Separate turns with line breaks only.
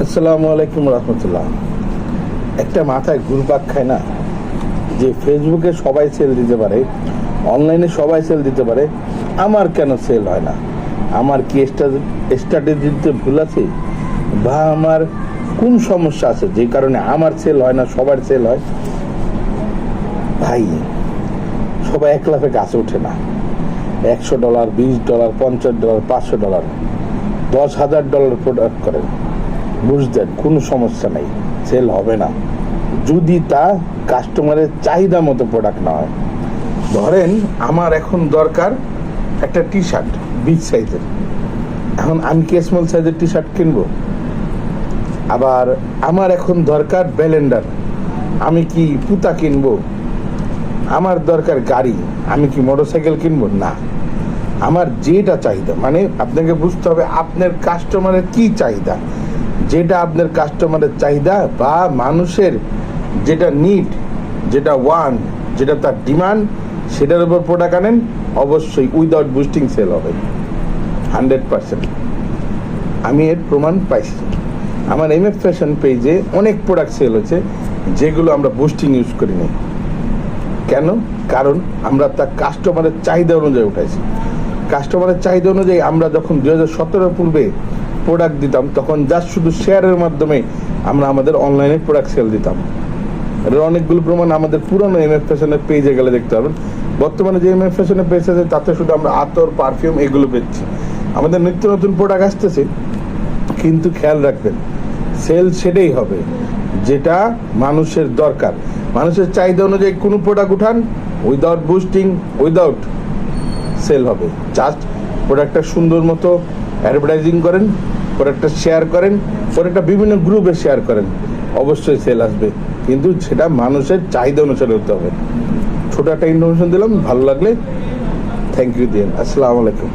আসসালামু আলাইকুম রহমতুল্লাহ। একটা মাথায় ঘুরপাক খায় না যে ফেসবুকে সবাই সেল দিতে পারে, অনলাইনে সবাই সেল দিতে পারে, আমার কেন সেল হয় না? আমার কি স্ট্র্যাটেজিতে ভুল আছে, বা আমার কোন সমস্যা আছে যে কারণে আমার সেল হয় না, সবার সেল হয়? ভাই, সবাই এক লাফে গাছে ওঠে না। $100, $20, $50, $500, $10,000 প্রোডাক্ট করেন, বুঝতেন কোনো সমস্যা নেই, সেল হবে না যদি তা কাস্টমারের চাহিদা মতো প্রোডাক্ট না হয়। ধরেন আমার এখন দরকার একটা টি শার্ট বিগ সাইজের, এখন আমি কি স্মল সাইজের টি শার্ট কিনবো? আবার আমার এখন দরকার ব্লেন্ডার, আমি কি পুতা কিনবো? আমার দরকার গাড়ি, আমি কি মোটরসাইকেল কিনবো? না, আমার যেটা চাহিদা, মানে আপনাকে বুঝতে হবে আপনার কাস্টমারের কি চাহিদা। যেটা আপনার কাস্টমারের চাহিদা বা মানুষের যেটা নিড, যেটা ওয়ান, যেটা তার ডিমান্ড, সেটার উপর প্রোডাক্ট আনেন, অবশ্যই উইদাউট বুস্টিং সেল হবে 100%। আমি এর প্রমাণ পাইছি। আমার MF ফ্যাশন পেজে অনেক প্রোডাক্ট সেল হয়েছে যেগুলো আমরা বুস্টিং ইউজ করিনি। কেন? কারণ আমরা তার কাস্টমারের চাহিদা অনুযায়ী উঠাইছি। কাস্টমারের চাহিদা অনুযায়ী আমরা যখন 2017 পূর্বে প্রোডাক্ট দিতাম, তখন জাস্ট শুধু শেয়ারের মাধ্যমে আমরা আমাদের অনলাইনে প্রোডাক্ট সেল দিতাম। এর অনেকগুলো প্রমাণ আমাদের পুরনো MF ফ্যাশনের পেজে গেলে দেখতে পাবেন। বর্তমানে যে MF ফ্যাশনের পেজ আছে তাতে শুধু আমরা আতর, পারফিউম এগুলো পেয়েছি। আমাদের নিত্য নতুন প্রোডাক্ট আসতেছে, কিন্তু খেয়াল রাখবেন সেল সেটাই হবে যেটা মানুষের দরকার। মানুষের চাহিদা অনুযায়ী কোনো প্রোডাক্ট উঠান, উইদাউট বুস্টিং, উইদাউট সেল হবে। জাস্ট প্রোডাক্টটা সুন্দর মতো অ্যাডভার্টাইজিং করেন, প্রোডাক্টটা শেয়ার করেন, প্রোডাক্টটা বিভিন্ন গ্রুপে শেয়ার করেন, অবশ্যই সেল আসবে, কিন্তু সেটা মানুষের চাহিদা অনুসারে হতে হবে। ছোট একটা ইনফরমেশন দিলাম, ভালো লাগলে থ্যাংক ইউ দিন। আসসালামু আলাইকুম।